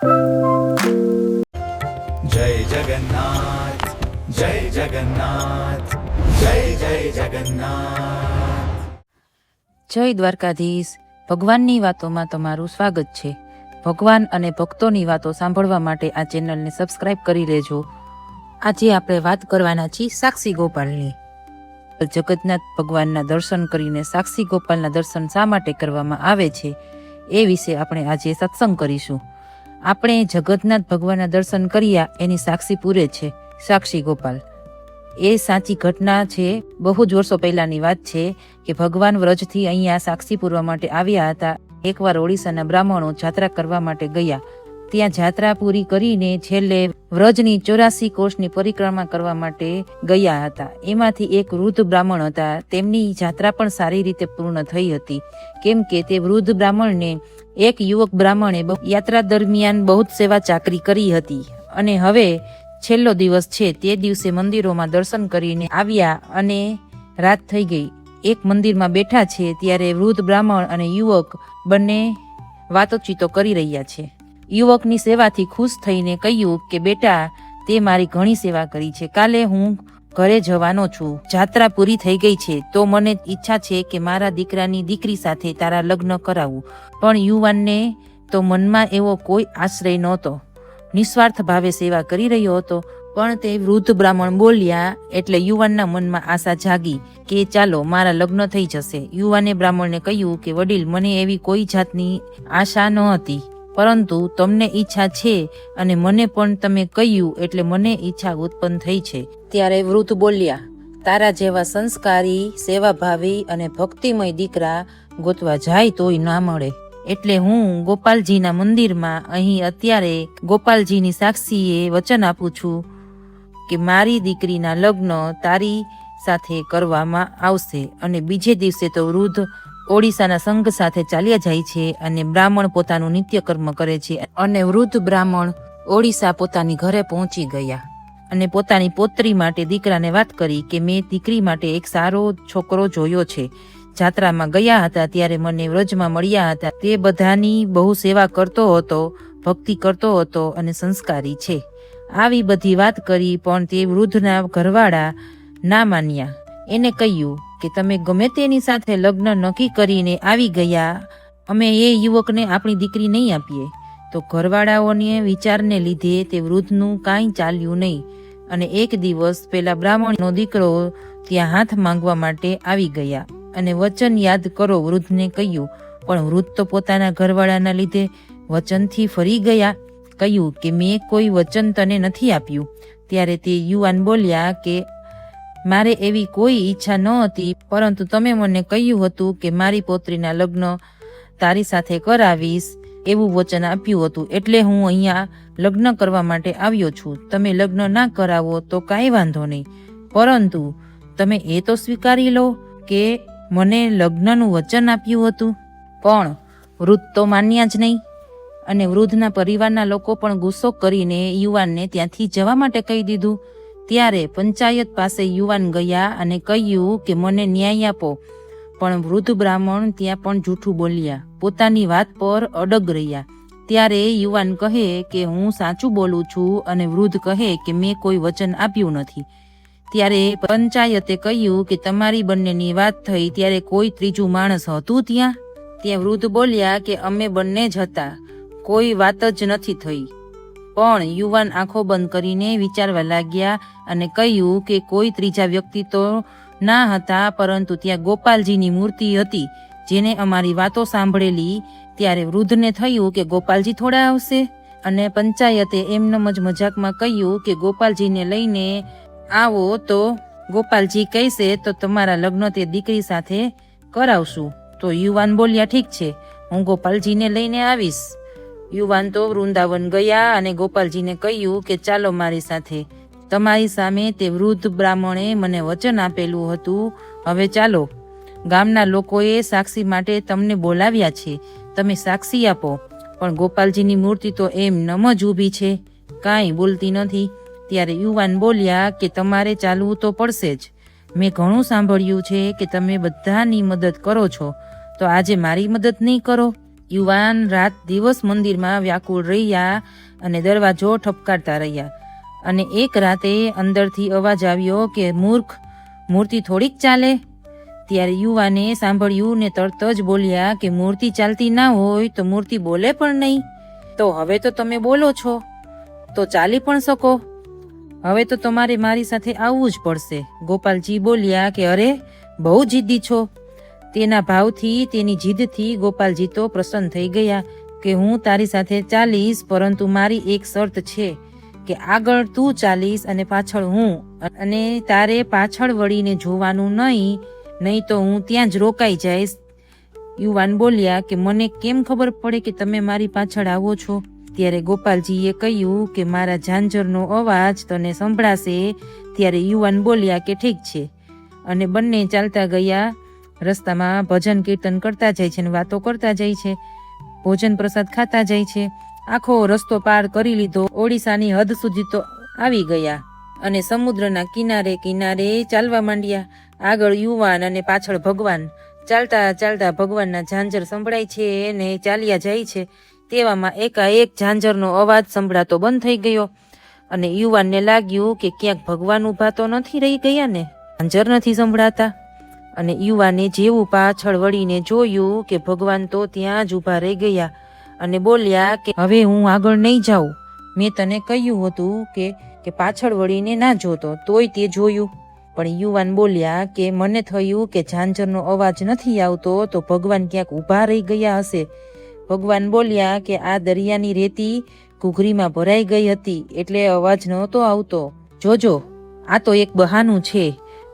जय जगन्नाथ जय जगन्नाथ जय जय जगन्नाथ। જય દ્વારકાધીશ। ભગવાનની વાતોમાં તમારું સ્વાગત છે। ભગવાન અને ભક્તોની વાતો સાંભળવા માટે આ ચેનલને સબસ્ક્રાઇબ કરી લેજો। આજે આપણે વાત કરવાના છીએ સાક્ષી ગોપાલની। જગન્નાથ ભગવાનના દર્શન કરીને સાક્ષી ગોપાલના દર્શન શા માટે કરવામાં આવે છે એ વિશે આપણે આજે સત્સંગ કરીશું। આપણે જગન્નાથ ભગવાનના દર્શન કર્યા એની સાક્ષી પૂરે છે સાક્ષી ગોપાલ। એ સાચી ઘટના છે। બહુ જ વર્ષો પહેલાની વાત છે કે ભગવાન વ્રજથી અહીંયા સાક્ષી પૂરવા માટે આવ્યા હતા। એકવાર ઓડિશાના બ્રાહ્મણો જાત્રા કરવા માટે ગયા। ત્યાં જાત્રા પૂરી કરીને છેલ્લે વ્રજની 84 કોષની પરિક્રમા કરવા માટે ગયા હતા। એમાંથી એક વૃદ્ધ બ્રાહ્મણ હતા। તેમની જાત્રા પણ સારી રીતે પૂર્ણ થઈ હતી, કેમ કે તે વૃદ્ધ બ્રાહ્મણને એક યુવક બ્રાહ્મણે યાત્રા દરમિયાન બહુ જ સેવા ચાકરી કરી હતી અને હવે છેલ્લો દિવસ છે તે દિવસે મંદિરોમાં દર્શન કરીને આવ્યા અને રાત થઈ ગઈ। એક મંદિરમાં બેઠા છે ત્યારે વૃદ્ધ બ્રાહ્મણ અને યુવક બંને વાતોચીતો કરી રહ્યા છે। યુવકની સેવાથી ખુશ થઈને કહ્યું કે બેટા, તે મારી ઘણી સેવા કરી છે, કાલે હું ઘરે જવાનો છું, જાત્રા પૂરી થઈ ગઈ છે, તો મને ઈચ્છા છે કે મારા દીકરાની દીકરી સાથે તારા લગ્ન કરાવું। પણ યુવાનને તો મનમાં એવો કોઈ આશ્રય નહોતો, નિસ્વાર્થ ભાવે સેવા કરી રહ્યો હતો। પણ તે વૃદ્ધ બ્રાહ્મણ બોલ્યા એટલે યુવાનના મનમાં આશા જાગી કે ચાલો મારા લગ્ન થઈ જશે। યુવાને બ્રાહ્મણને કહ્યું કે વડીલ, મને એવી કોઈ જાતની આશા ન હતી, પરંતુ તમને ઈચ્છા છે અને મને પણ તમે કહ્યું એટલે મને ઈચ્છા ઉત્પન્ન થઈ છે। ત્યારે વૃદ્ધ બોલ્યા, તારા જેવા સંસ્કારી, સેવાભાવી અને ભક્તિમય દીકરા ગોતવા જાય તોય ના મળે, એટલે હું ગોપાલજીના મંદિરમાં અહીં અત્યારે ગોપાલજીની સાક્ષીએ વચન આપું છું કે મારી દીકરીના લગ્ન તારી સાથે કરવામાં આવશે। અને બીજે દિવસે તો વૃદ્ધ ઓડિશાના સંઘ સાથે ચાલ્યા જાય છે અને બ્રાહ્મણ પોતાનું નિત્યકર્મ કરે છે અને વૃદ્ધ બ્રાહ્મણ ઓડિશા પોતાની ઘરે પહોંચી ગયા અને પોતાની પોત્રી માટે દીકરાને વાત કરી કે મેં દીકરી માટે એક સારો છોકરો જોયો છે। જાત્રામાં ગયા હતા ત્યારે મને વ્રજમાં મળ્યા હતા, તે બધાની બહુ સેવા કરતો હતો, ભક્તિ કરતો હતો અને સંસ્કારી છે। આવી બધી વાત કરી પણ તે વૃદ્ધના ઘરવાળા ના માન્યા। એને કહ્યું કે તમે ગમે તેની સાથે લગ્ન નક્કી કરીને આવી ગયા, અમે એ યુવકને આપણી દીકરી નહીં આપીએ। તો ઘરવાળાઓને વિચારને લીધે તે વૃદ્ધનું કાંઈ ચાલ્યું નહીં અને એક દિવસ પેલા બ્રાહ્મણનો દીકરો ત્યાં હાથ માંગવા માટે આવી ગયા અને વચન યાદ કરો વૃદ્ધને કહ્યું। પણ વૃદ્ધ તો પોતાના ઘરવાળાના લીધે વચનથી ફરી ગયા, કહ્યું કે મેં કોઈ વચન તને નથી આપ્યું। ત્યારે તે યુવાન બોલ્યા કે મારે એવી કોઈ ઈચ્છા ન હતી, પરંતુ તમે મને કહ્યું હતું કે મારી પોત્રીના લગ્ન તારી સાથે કરાવીશ એવું વચન આપ્યું હતું, એટલે હું અહીંયા લગ્ન કરવા માટે આવ્યો છું। તમે લગ્ન ના કરાવો તો કાંઈ વાંધો નહીં, પરંતુ તમે એ તો સ્વીકારી લો કે મને લગ્નનું વચન આપ્યું હતું। પણ વૃદ્ધ તો માન્યા જ નહીં અને વૃદ્ધના પરિવારના લોકો પણ ગુસ્સો કરીને યુવાનને ત્યાંથી જવા માટે કહી દીધું। ત્યારે પંચાયત પાસે યુવાન ગયા અને કહ્યું કે મને ન્યાય આપો, પણ વૃદ્ધ બ્રાહ્મણ ત્યાં પણ જૂઠું બોલ્યા, પોતાની વાત પર અડગ રહ્યા। ત્યારે યુવાન કહે કે હું સાચું બોલું છું અને વૃદ્ધ કહે કે મેં કોઈ વચન આપ્યું નથી। ત્યારે પંચાયતે કહ્યું કે તમારી બંનેની વાત થઈ ત્યારે કોઈ ત્રીજું માણસ હતું ત્યાં? ત્યાં વૃદ્ધ બોલ્યા કે અમે બંને જ હતા, કોઈ વાત જ નથી થઈ। પણ યુવાન આંખો બંધ કરીને વિચારવા લાગ્યા અને કહ્યું કે કોઈ ત્રીજા વ્યક્તિ તો ના હતા, પરંતુ ત્યાં ગોપાલજીની મૂર્તિ હતી જેને અમારી વાતો સાંભળેલી। ત્યારે વૃદ્ધને થયું કે ગોપાલજી થોડા આવશે અને પંચાયતે એમનેમ જ મજાકમાં કહ્યું કે ગોપાલજીને લઈને આવો તો ગોપાલજી કહેશે તો તમારા લગ્ન તે દીકરી સાથે કરાવશું। તો યુવાન બોલ્યા ઠીક છે, હું ગોપાલજીને લઈને આવીશ। યુવાન તો વૃંદાવન ગયા અને ગોપાલજીને કહ્યું કે ચાલો મારી સાથે, તમારી સામે તે વૃદ્ધ બ્રાહ્મણે મને વચન આપેલું હતું, હવે ચાલો, ગામના લોકોએ સાક્ષી માટે તમને બોલાવ્યા છે, તમે સાક્ષી આપો। પણ ગોપાલજીની મૂર્તિ તો એમ નમ જ ઊભી છે, કાંઈ બોલતી નથી। ત્યારે યુવાન બોલ્યા કે તમારે ચાલવું તો પડશે જ, મેં ઘણું સાંભળ્યું છે કે તમે બધાની મદદ કરો છો, તો આજે મારી મદદ નહીં કરો યુવાન રાત દિવસ મંદિરમાં વ્યાકુળ રહ્યા અને દરવાજો ઠપકારતા રહ્યા. અને એક રાતે અંદરથી અવાજ આવ્યો કે મૂર્ખ, મૂર્તિ થોડીક ચાલે? ત્યારે યુવાને સાંભળ્યું ને તરત જ બોલ્યા કે મૂર્તિ ચાલતી ના હોય તો મૂર્તિ બોલે પણ નહીં. તો હવે તો તમે બોલો છો તો ચાલી પણ શકો. હવે તો તમારે મારી સાથે આવવું જ પડશે. ગોપાલજી બોલ્યા કે અરે, બહુ જિદ્દી છો. તેના ભાવથી, તેની જીદથી ગોપાલજી તો પ્રસન્ન થઈ ગયા કે હું તારી સાથે ચાલીશ, પરંતુ મારી એક શરત છે કે આગળ તું ચાલીશ અને પાછળ હું, અને તારે પાછળ વળીને જોવાનું નહીં તો હું ત્યાં જ રોકાઈ જઈશ. યુવાન બોલ્યા કે મને કેમ ખબર પડે કે તમે મારી પાછળ આવો છો? ત્યારે ગોપાલજીએ કહ્યું કે મારા ઝાંઝરનો અવાજ તને સંભળાશે. ત્યારે યુવાન બોલ્યા કે ઠીક છે. અને બંને ચાલતા ગયા. રસ્તામાં ભજન કીર્તન કરતા જાય છે અને વાતો કરતા જાય છે. ભોજન પ્રસાદ ખાતા જાય છે. આખો રસ્તો પાર કરી લીધો. ઓડિશાની હદ સુધી તો આવી ગયા અને સમુદ્રના કિનારે કિનારે ચાલવા માંડ્યા. આગળ યુવાન અને પાછળ ભગવાન. ચાલતા ચાલતા ભગવાનના ઝાંઝર સંભળાય છે અને ચાલ્યા જાય છે. તેવામાં એકાએક ઝાંઝરનો અવાજ સંભળાતો બંધ થઈ ગયો અને યુવાનને લાગ્યું કે ક્યાંક ભગવાન ઊભા તો નથી રહી ગયા ને, ઝાંઝર નથી સંભળાતા. અને યુવાને જેવું પાછળ વળીને જોયું કે ભગવાન તો ત્યાં જ ઊભા રહી ગયા અને બોલ્યા કે હવે હું આગળ નહીં જાઉં. મેં તને કહ્યું હતું કે પાછળ વળીને ના જોતો, તોય તે જોયું. પણ યુવાન બોલ્યા કે મને થયું કે ઝાંઝરનો અવાજ નથી આવતો તો ભગવાન ક્યાંક ઊભા રહી ગયા હશે. ભગવાન બોલ્યા કે આ દરિયાની રેતી ઘૂઘરીમાં ભરાઈ ગઈ હતી એટલે અવાજ નહોતો આવતો. જોજો, આ તો એક બહાનું છે.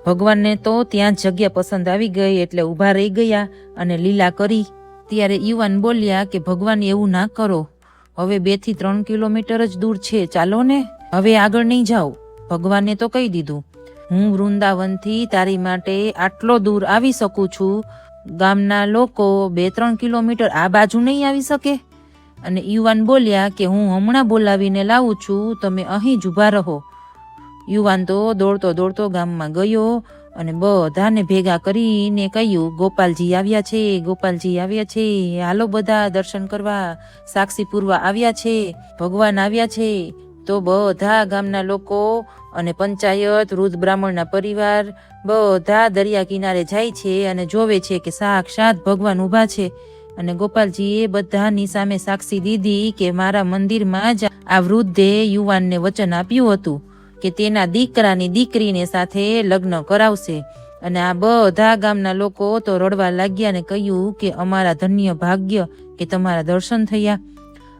ભગવાનને તો ત્યાં જગ્યા પસંદ આવી ગઈ એટલે ઊભા રહી ગયા અને લીલા કરી. ત્યારે યુવાન બોલ્યા કે ભગવાન એવું ના કરો, હવે 2 થી 3 કિલોમીટર જ દૂર છે, ચાલો ને, હવે આગળ નહીં જાઓ. ભગવાને તો કહી દીધું, હું વૃંદાવનથી તારી માટે આટલો દૂર આવી શકું છું, ગામના લોકો 2-3 કિલોમીટર આ બાજુ નહીં આવી શકે. અને યુવાન બોલ્યા કે હું હમણાં બોલાવીને લાવું છું, તમે અહીં જ ઊભા રહો. યુવાન તો દોડતો દોડતો ગામમાં ગયો અને બધાને ભેગા કરીને કહ્યું, ગોપાલજી આવ્યા છે, ગોપાલજી આવ્યા છે, હાલો બધા દર્શન કરવા, સાક્ષી પૂરવા આવ્યા છે, ભગવાન આવ્યા છે. તો બધા ગામના લોકો અને પંચાયત, વૃદ્ધ બ્રાહ્મણના પરિવાર બધા દરિયા કિનારે જાય છે અને જોવે છે કે સાક્ષાત ભગવાન ઊભા છે. અને ગોપાલજીએ બધાની સામે સાક્ષી દીધી કે મારા મંદિરમાં જ આ વૃદ્ધે યુવાનને વચન આપ્યું હતું કે તેના દીકરાની દીકરીને સાથે લગ્ન કરાવશે. અને આ બધા ગામના લોકો તો રડવા લાગ્યા અને કહ્યું કે અમારા ધન્ય ભાગ્ય કે તમારા દર્શન થયા.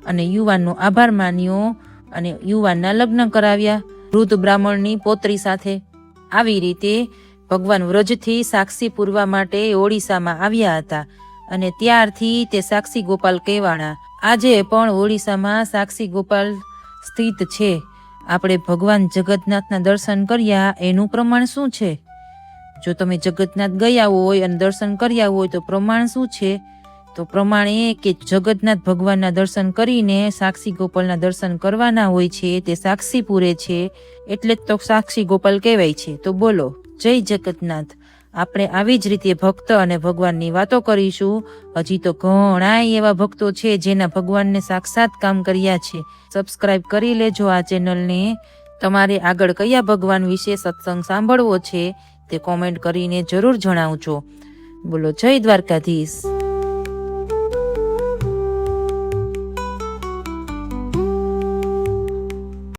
અને યુવાનનો આભાર માન્યો અને યુવાનના લગ્ન કરાવ્યા વૃદ્ધ બ્રાહ્મણની પોતરી સાથે. આવી રીતે ભગવાન વ્રજથી સાક્ષી પૂરવા માટે ઓડિશામાં આવ્યા હતા અને ત્યારથી તે સાક્ષી ગોપાલ કહેવાણા. આજે પણ ઓડિશામાં સાક્ષી ગોપાલ સ્થિત છે. આપણે ભગવાન જગન્નાથના દર્શન કર્યા એનું પ્રમાણ શું છે? જો તમે જગન્નાથ ગયા હોય અને દર્શન કર્યા હોય તો પ્રમાણ શું છે? તો પ્રમાણ એ કે જગન્નાથ ભગવાનના દર્શન કરીને સાક્ષી ગોપાલના દર્શન કરવાના હોય છે, તે સાક્ષી પૂરે છે, એટલે જ તો સાક્ષી ગોપાલ કહેવાય છે. તો બોલો, જય જગન્નાથ. આપણે આવી જ રીતે ભક્ત અને ભગવાનની વાતો કરીશું. હજી તો ઘણા એવા ભક્તો છે જેના ભગવાનને સાક્ષાત કામ કર્યા છે. સબસ્ક્રાઇબ કરી લેજો આ ચેનલને. તમારે આગળ કયા ભગવાન વિશે સત્સંગ સાંભળવો છે તે કોમેન્ટ કરીને જરૂર જણાવજો. બોલો જય દ્વારકાધીશ.